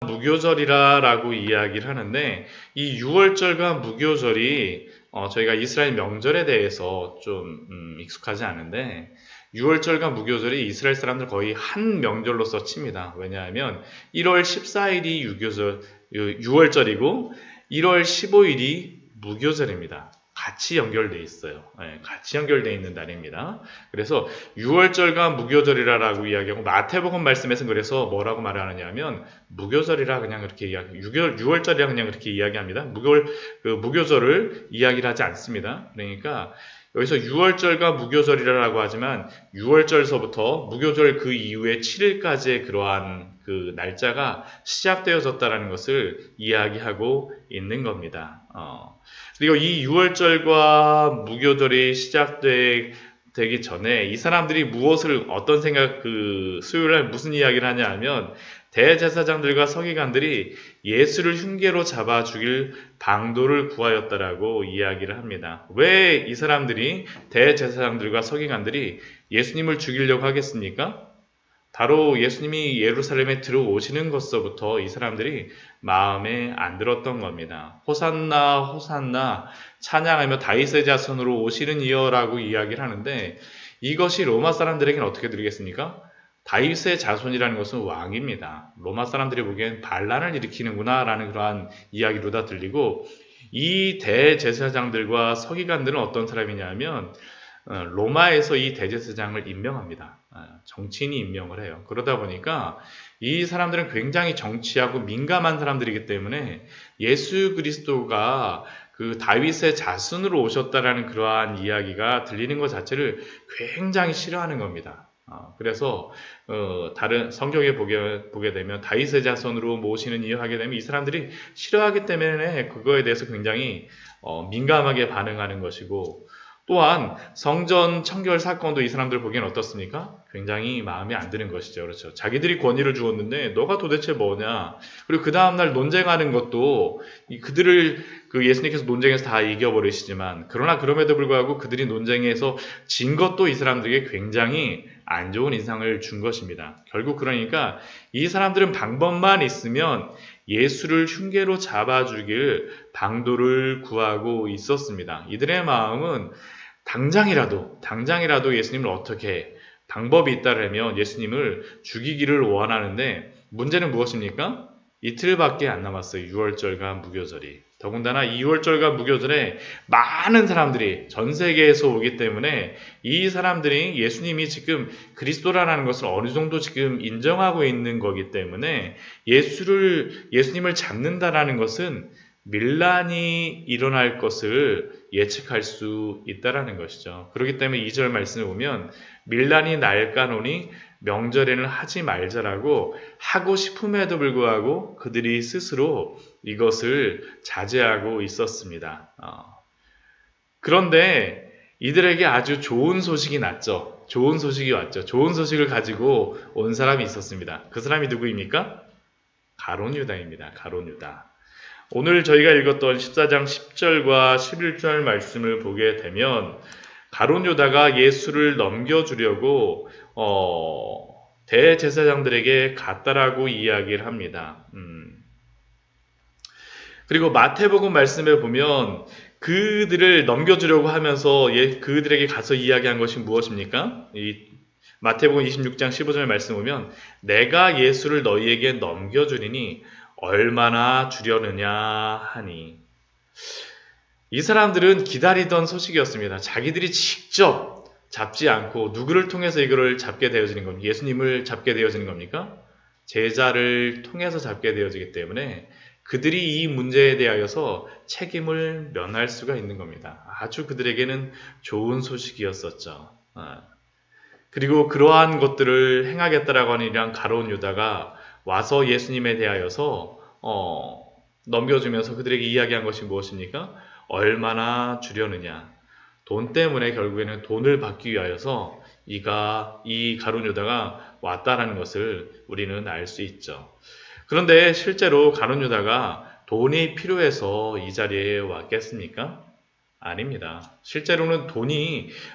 무교절이라고 이야기를 하는데 이 6월절과 무교절이 저희가 이스라엘 명절에 대해서 좀 익숙하지 않은데 6월절과 무교절이 이스라엘 사람들 거의 한 명절로서 칩니다. 왜냐하면 1월 14일이 6월절이고 1월 15일이 무교절입니다. 같이 연결되어 있어요. 네, 같이 연결되어 있는 날입니다. 그래서 6월절과 무교절이라고 이야기하고 마태복음 말씀에서는 그래서 뭐라고 말하느냐 하면 무교절이라 그냥 그렇게 이야기, 6월절이라 그냥 그렇게 이야기합니다. 무교절을 이야기를 하지 않습니다. 그러니까 여기서 6월절과 무교절이라고 하지만 6월절서부터 무교절 그 이후에 7일까지의 그러한 그 날짜가 시작되어졌다는 것을 이야기하고 있는 겁니다. 그리고 이 6월절과 무교절이 시작되기 전에 이 사람들이 어떤 생각, 수요일날 무슨 이야기를 하냐 하면 대제사장들과 서기관들이 예수를 흉계로 잡아 죽일 방도를 구하였다라고 이야기를 합니다. 왜 이 사람들이 대제사장들과 서기관들이 예수님을 죽이려고 하겠습니까? 바로 예수님이 예루살렘에 들어오시는 것서부터 이 사람들이 마음에 안 들었던 겁니다. 호산나 호산나 찬양하며 다윗의 자손으로 오시는 이여라고 이야기를 하는데 이것이 로마 사람들에게는 어떻게 들리겠습니까? 다윗의 자손이라는 것은 왕입니다. 로마 사람들이 보기엔 반란을 일으키는구나 라는 그러한 이야기로 다 들리고 이 대제사장들과 서기관들은 어떤 사람이냐면 로마에서 이 대제사장을 임명합니다. 정치인이 임명을 해요. 그러다 보니까 이 사람들은 굉장히 정치하고 민감한 사람들이기 때문에 예수 그리스도가 그 다윗의 자손으로 오셨다라는 그러한 이야기가 들리는 것 자체를 굉장히 싫어하는 겁니다. 그래서 다른 성경에 보게 되면 다윗의 자손으로 모시는 이유 하게 되면 이 사람들이 싫어하기 때문에 그거에 대해서 굉장히 민감하게 반응하는 것이고 또한 성전 청결 사건도 이 사람들 보기엔 어떻습니까? 굉장히 마음에 안 드는 것이죠. 그렇죠. 자기들이 권위를 주었는데 너가 도대체 뭐냐? 그리고 그 다음날 논쟁하는 것도 그들을 예수님께서 논쟁에서 다 이겨버리시지만 그러나 그럼에도 불구하고 그들이 논쟁에서 진 것도 이 사람들에게 굉장히 안 좋은 인상을 준 것입니다. 결국 그러니까 이 사람들은 방법만 있으면 예수를 흉계로 잡아 죽일 방도를 구하고 있었습니다. 이들의 마음은 당장이라도 예수님을 어떻게 방법이 있다라면 예수님을 죽이기를 원하는데 문제는 무엇입니까? 이틀밖에 안 남았어요. 6월절과 무교절이. 더군다나 이 6월절과 무교절에 많은 사람들이 전 세계에서 오기 때문에 이 사람들이 예수님이 지금 그리스도라는 것을 어느 정도 지금 인정하고 있는 거기 때문에 예수님을 잡는다라는 것은 밀란이 일어날 것을 예측할 수 있다라는 것이죠. 그렇기 때문에 2절 말씀을 보면 밀란이 날까노니 명절에는 하지 말자라고 하고 싶음에도 불구하고 그들이 스스로 이것을 자제하고 있었습니다. 그런데 이들에게 아주 좋은 소식이 났죠. 좋은 소식이 왔죠. 좋은 소식을 가지고 온 사람이 있었습니다. 그 사람이 누구입니까? 가룟 유다입니다. 가룟 유다. 오늘 저희가 읽었던 14장 10절과 11절 말씀을 보게 되면 가룟 유다가 예수를 넘겨주려고 대제사장들에게 갔다라고 이야기를 합니다. 그리고 마태복음 말씀에 보면 그들을 넘겨주려고 하면서 그들에게 가서 이야기한 것이 무엇입니까? 이 마태복음 26장 15절 말씀 보면 내가 예수를 너희에게 넘겨주리니 얼마나 주려느냐 하니 이 사람들은 기다리던 소식이었습니다. 자기들이 직접 잡지 않고 누구를 통해서 이거를 잡게 되어지는 겁니까? 예수님을 잡게 되어지는 겁니까? 제자를 통해서 잡게 되어지기 때문에 그들이 이 문제에 대하여서 책임을 면할 수가 있는 겁니다. 아주 그들에게는 좋은 소식이었었죠. 그리고 그러한 것들을 행하겠다라고 하는 이러한 가룟 유다가 와서 예수님에 대하여서 넘겨주면서 그들에게 이야기한 것이 무엇입니까? 얼마나 주려느냐. 돈 때문에 결국에는 돈을 받기 위하여서 이 가룟 유다가 왔다라는 것을 우리는 알 수 있죠. 그런데 실제로 가룟 유다가 돈이 필요해서 이 자리에 왔겠습니까? 아닙니다. 실제로는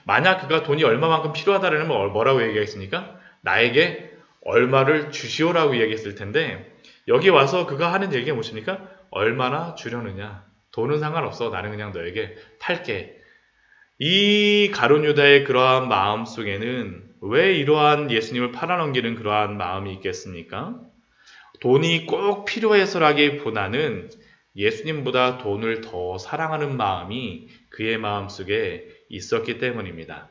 만약 그가 돈이 얼마만큼 필요하다면 뭐라고 얘기했습니까? 나에게 얼마를 주시오라고 얘기했을 텐데 여기 와서 그가 하는 얘기가 무엇입니까? 얼마나 주려느냐. 돈은 상관없어. 나는 그냥 너에게 팔게. 이 가룟 유다의 그러한 마음 속에는 왜 이러한 예수님을 팔아넘기는 그러한 마음이 있겠습니까? 돈이 꼭 필요해서라기보다는 예수님보다 돈을 더 사랑하는 마음이 그의 마음속에 있었기 때문입니다.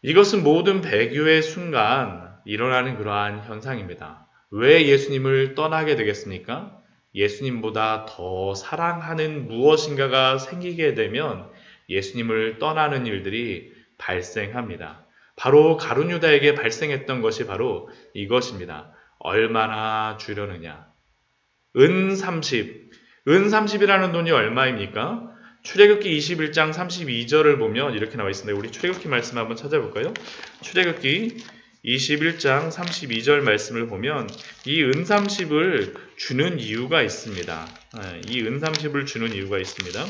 이것은 모든 배교의 순간 일어나는 그러한 현상입니다. 왜 예수님을 떠나게 되겠습니까? 예수님보다 더 사랑하는 무엇인가가 생기게 되면 예수님을 떠나는 일들이 발생합니다. 바로 가룟 유다에게 발생했던 것이 바로 이것입니다. 얼마나 주려느냐. 은 30. 은 30이라는 돈이 얼마입니까? 출애굽기 21장 32절을 보면 이렇게 나와 있습니다. 우리 출애굽기 말씀 한번 찾아볼까요? 출애굽기 21장 32절 말씀을 보면 이 은 30을 주는 이유가 있습니다. 이 은 30을 주는 이유가 있습니다.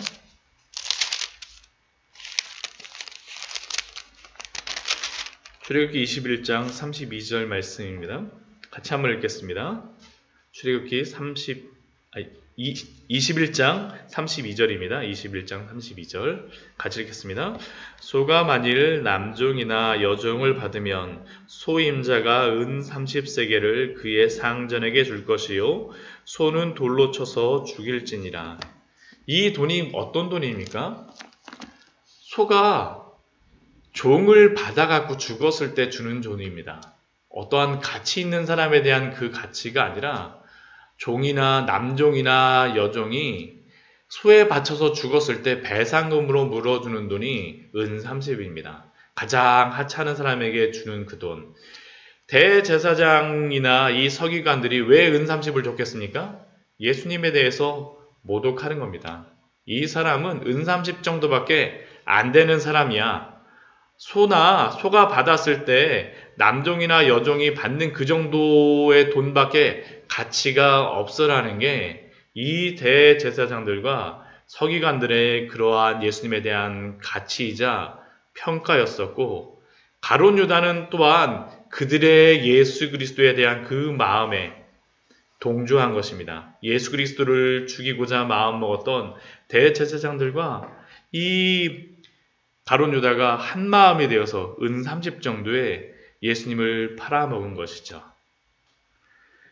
출애굽기 21장 32절 말씀입니다. 같이 한번 읽겠습니다. 출애굽기 21장 32절입니다. 21장 32절 같이 읽겠습니다. 소가 만일 남종이나 여종을 받으면 소임자가 은 30세겔을 그의 상전에게 줄 것이요 소는 돌로 쳐서 죽일지니라. 이 돈이 어떤 돈입니까? 소가 종을 받아갖고 죽었을 때 주는 돈입니다. 어떠한 가치 있는 사람에 대한 그 가치가 아니라 종이나 남종이나 여종이 소에 바쳐서 죽었을 때 배상금으로 물어주는 돈이 은 30입니다. 가장 하찮은 사람에게 주는 그 돈. 대제사장이나 이 서기관들이 왜 은 30을 줬겠습니까? 예수님에 대해서 모독하는 겁니다. 이 사람은 은 30 정도밖에 안 되는 사람이야. 소가 받았을 때 남종이나 여종이 받는 그 정도의 돈밖에 가치가 없어라는 게 이 대제사장들과 서기관들의 그러한 예수님에 대한 가치이자 평가였었고, 가룟 유다는 또한 그들의 예수 그리스도에 대한 그 마음에 동조한 것입니다. 예수 그리스도를 죽이고자 마음먹었던 대제사장들과 이 가룟 유다가 한 마음이 되어서 은 30 정도의 예수님을 팔아먹은 것이죠.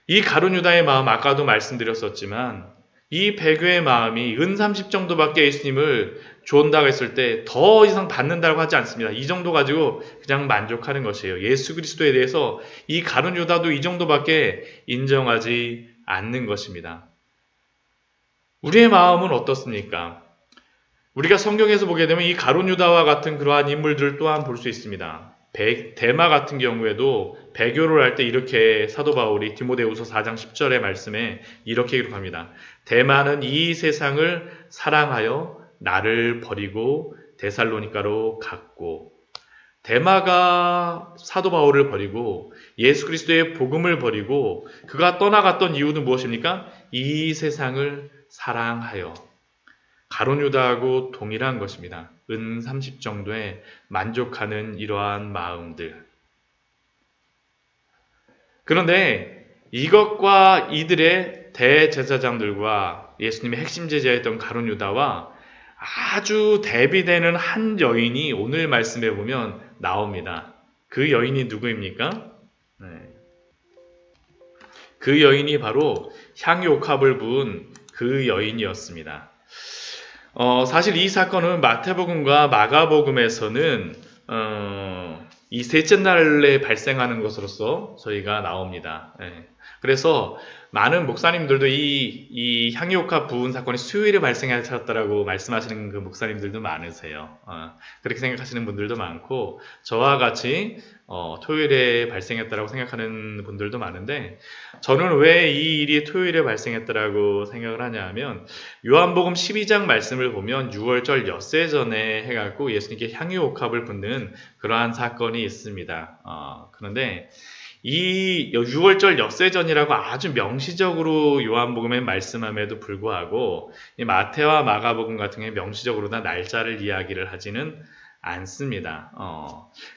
이 가룟 유다의 마음, 아까도 말씀드렸었지만 이 배교의 마음이 은 30 정도밖에 예수님을 주온다고 했을 때 더 이상 받는다고 하지 않습니다. 이 정도 가지고 그냥 만족하는 것이에요. 예수 그리스도에 대해서 이 가룟 유다도 이 정도밖에 인정하지 않는 것입니다. 우리의 마음은 어떻습니까? 우리가 성경에서 보게 되면 이 가룟 유다와 같은 그러한 인물들을 또한 볼 수 있습니다. 데마 같은 경우에도 배교를 할 때 이렇게 사도 바울이 디모데후서 4장 10절의 말씀에 이렇게 기록합니다. 데마는 이 세상을 사랑하여 나를 버리고 데살로니가로 갔고, 데마가 사도 바울을 버리고 예수 그리스도의 복음을 버리고 그가 떠나갔던 이유는 무엇입니까? 이 세상을 사랑하여. 가룟 유다하고 동일한 것입니다. 은 30 정도에 만족하는 이러한 마음들. 그런데 이것과 이들의 대제사장들과 예수님의 핵심 제자였던 가룟 유다와 아주 대비되는 한 여인이 오늘 말씀에 보면 나옵니다. 그 여인이 누구입니까? 그 여인이 바로 향유옥합을 부은 그 여인이었습니다. 사실 이 사건은 마태복음과 마가복음에서는 이 셋째 날에 발생하는 것으로서 저희가 나옵니다. 그래서 많은 목사님들도 이 향유옥합 부은 사건이 수요일에 발생하셨다라고 말씀하시는 그 목사님들도 많으세요. 그렇게 생각하시는 분들도 많고, 저와 같이 토요일에 발생했다라고 생각하는 분들도 많은데, 저는 왜 이 일이 토요일에 발생했다라고 생각을 하냐면, 요한복음 12장 말씀을 보면 6월절 엿새 전에 해갖고 예수님께 향유옥합을 붓는 그러한 사건이 있습니다. 그런데 이 6월절 엿새전이라고 아주 명시적으로 요한복음에 말씀함에도 불구하고 이 마태와 마가복음 같은 경우에 명시적으로 다 날짜를 이야기를 하지는 않습니다.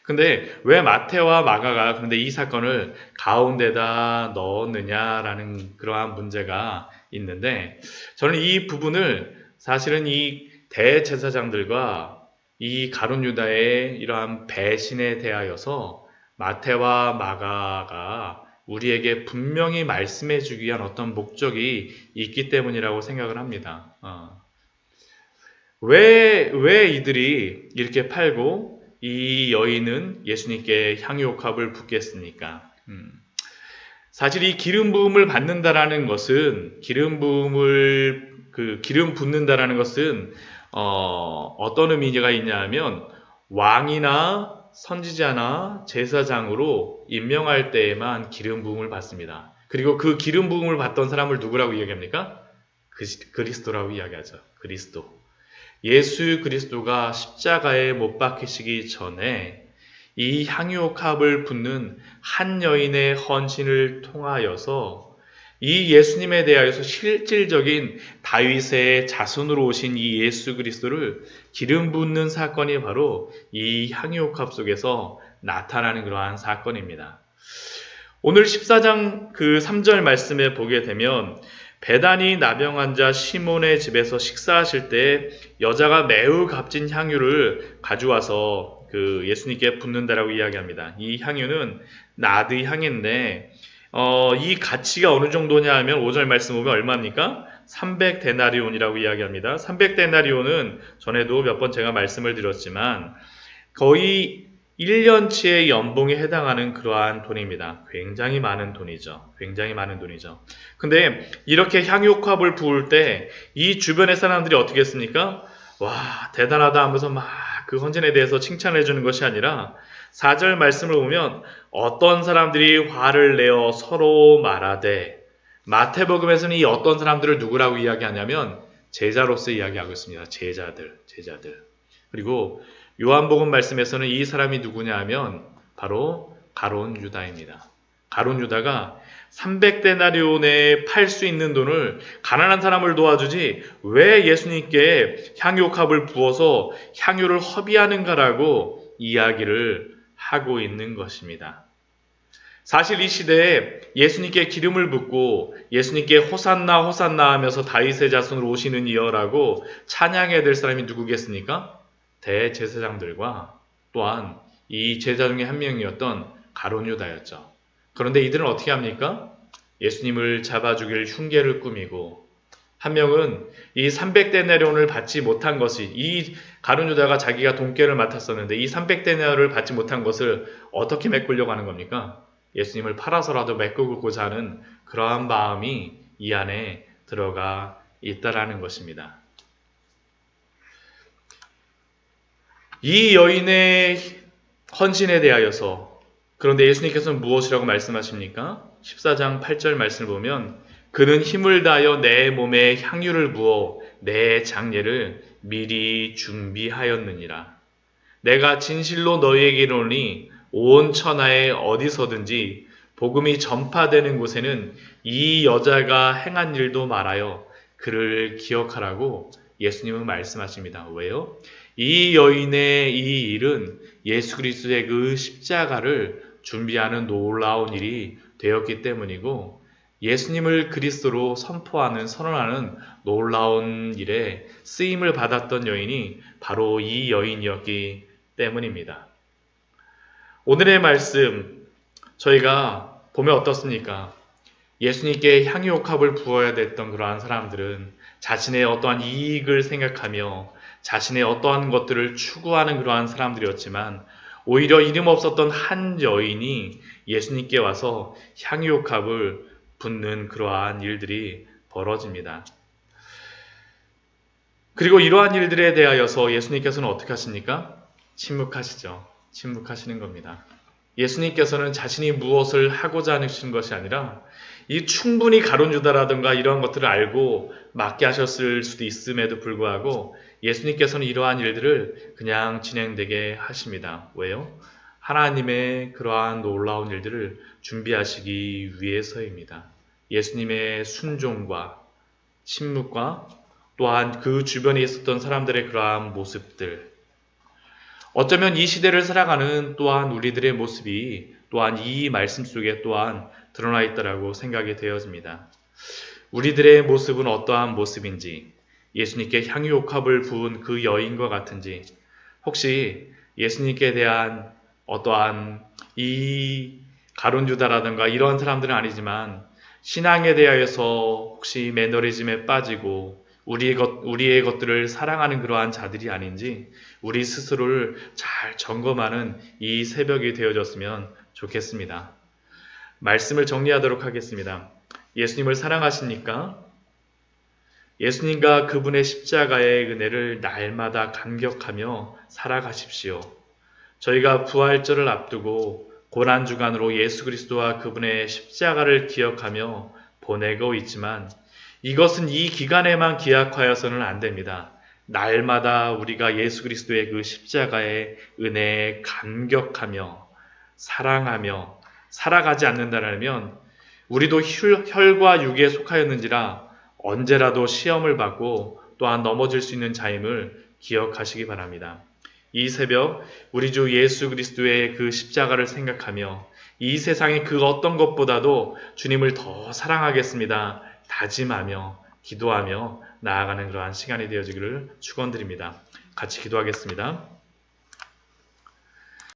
근데 왜 마태와 마가가 그런데 이 사건을 가운데다 넣었느냐라는 그러한 문제가 있는데, 저는 이 부분을 사실은 이 대제사장들과 이 가룟 유다의 이러한 배신에 대하여서 마태와 마가가 우리에게 분명히 말씀해 주기 위한 어떤 목적이 있기 때문이라고 생각을 합니다. 왜 이들이 이렇게 팔고 이 여인은 예수님께 향유옥합을 붓겠습니까? 사실 이 기름 부음을 받는다라는 것은 기름 붓는다라는 것은 어떤 의미가 있냐면 왕이나 선지자나 제사장으로 임명할 때에만 기름 부음을 받습니다. 그리고 그 기름 부음을 받던 사람을 누구라고 이야기합니까? 그리스도라고 이야기하죠. 그리스도. 예수 그리스도가 십자가에 못 박히시기 전에 이 향유옥합을 붓는 한 여인의 헌신을 통하여서 이 예수님에 대하여서 실질적인 다윗의 자손으로 오신 이 예수 그리스도를 기름 붓는 사건이 바로 이 향유옥합 속에서 나타나는 그러한 사건입니다. 오늘 14장 그 3절 말씀에 보게 되면 베다니 나병 환자 시몬의 집에서 식사하실 때 여자가 매우 값진 향유를 가져와서 그 예수님께 붓는다라고 이야기합니다. 이 향유는 나드 향인데 이 가치가 어느 정도냐 하면 5절 말씀 보면 얼마입니까? 300데나리온이라고 이야기합니다. 300데나리온은 전에도 몇 번 제가 말씀을 드렸지만 거의 1년치의 연봉에 해당하는 그러한 돈입니다. 굉장히 많은 돈이죠. 굉장히 많은 돈이죠. 근데 이렇게 향유옥합을 부을 때 이 주변의 사람들이 어떻게 했습니까? 와, 대단하다 하면서 막 그 헌신에 대해서 칭찬해 주는 것이 아니라 4절 말씀을 보면 어떤 사람들이 화를 내어 서로 말하되, 마태복음에서는 이 어떤 사람들을 누구라고 이야기하냐면 제자로서 이야기하고 있습니다. 제자들. 그리고 요한복음 말씀에서는 이 사람이 누구냐 하면 바로 가룟 유다입니다. 가룟 유다가 300데나리온에 팔 수 있는 돈을 가난한 사람을 도와주지 왜 예수님께 향유옥합을 부어서 향유를 허비하는가라고 이야기를 하고 있는 것입니다. 사실 이 시대에 예수님께 기름을 붓고 예수님께 호산나 호산나 하면서 다윗의 자손으로 오시는 이여라고 찬양해야 될 사람이 누구겠습니까? 대제사장들과 또한 이 제자 중에 한 명이었던 가룟 유다였죠. 그런데 이들은 어떻게 합니까? 예수님을 잡아 죽일 흉계를 꾸미고, 한 명은 이 300데나리온을 받지 못한 것이, 이 가룟 유다가 자기가 돈깨를 맡았었는데 이 300데나리온을 받지 못한 것을 어떻게 메꾸려고 하는 겁니까? 예수님을 팔아서라도 메꾸고자 하는 그러한 마음이 이 안에 들어가 있다라는 것입니다. 이 여인의 헌신에 대하여서 그런데 예수님께서는 무엇이라고 말씀하십니까? 14장 8절 말씀을 보면 그는 힘을 다하여 내 몸에 향유를 부어 내 장례를 미리 준비하였느니라. 내가 진실로 너희에게 이르노니 온 천하에 어디서든지 복음이 전파되는 곳에는 이 여자가 행한 일도 말하여 그를 기억하라고 예수님은 말씀하십니다. 왜요? 이 여인의 이 일은 예수 그리스도의 그 십자가를 준비하는 놀라운 일이 되었기 때문이고, 예수님을 그리스도로 선언하는 놀라운 일에 쓰임을 받았던 여인이 바로 이 여인이었기 때문입니다. 오늘의 말씀 저희가 보면 어떻습니까? 예수님께 향유옥합을 부어야 됐던 그러한 사람들은 자신의 어떠한 이익을 생각하며 자신의 어떠한 것들을 추구하는 그러한 사람들이었지만, 오히려 이름 없었던 한 여인이 예수님께 와서 향유옥합을 붓는 그러한 일들이 벌어집니다. 그리고 이러한 일들에 대하여서 예수님께서는 어떻게 하십니까? 침묵하시죠. 침묵하시는 겁니다. 예수님께서는 자신이 무엇을 하고자 하신 것이 아니라 이 충분히 가룟 유다라든가 이러한 것들을 알고 맡게 하셨을 수도 있음에도 불구하고 예수님께서는 이러한 일들을 그냥 진행되게 하십니다. 왜요? 하나님의 그러한 놀라운 일들을 준비하시기 위해서입니다. 예수님의 순종과 침묵과 또한 그 주변에 있었던 사람들의 그러한 모습들, 어쩌면 이 시대를 살아가는 또한 우리들의 모습이 또한 이 말씀 속에 또한 드러나 있다라고 생각이 되어집니다. 우리들의 모습은 어떠한 모습인지, 예수님께 향유옥합을 부은 그 여인과 같은지, 혹시 예수님께 대한 어떠한 이 가룟유다라든가 이러한 사람들은 아니지만 신앙에 대하여서 혹시 매너리즘에 빠지고 우리의 것들을 사랑하는 그러한 자들이 아닌지 우리 스스로를 잘 점검하는 이 새벽이 되어졌으면 좋겠습니다. 말씀을 정리하도록 하겠습니다. 예수님을 사랑하십니까? 예수님과 그분의 십자가의 은혜를 날마다 감격하며 살아가십시오. 저희가 부활절을 앞두고 고난주간으로 예수 그리스도와 그분의 십자가를 기억하며 보내고 있지만 이것은 이 기간에만 기약하여서는 안 됩니다. 날마다 우리가 예수 그리스도의 그 십자가의 은혜에 감격하며 사랑하며 살아가지 않는다면 우리도 혈과 육에 속하였는지라 언제라도 시험을 받고 또한 넘어질 수 있는 자임을 기억하시기 바랍니다. 이 새벽 우리 주 예수 그리스도의 그 십자가를 생각하며 이 세상의 그 어떤 것보다도 주님을 더 사랑하겠습니다. 다짐하며 기도하며 나아가는 그러한 시간이 되어지기를 축원드립니다. 같이 기도하겠습니다.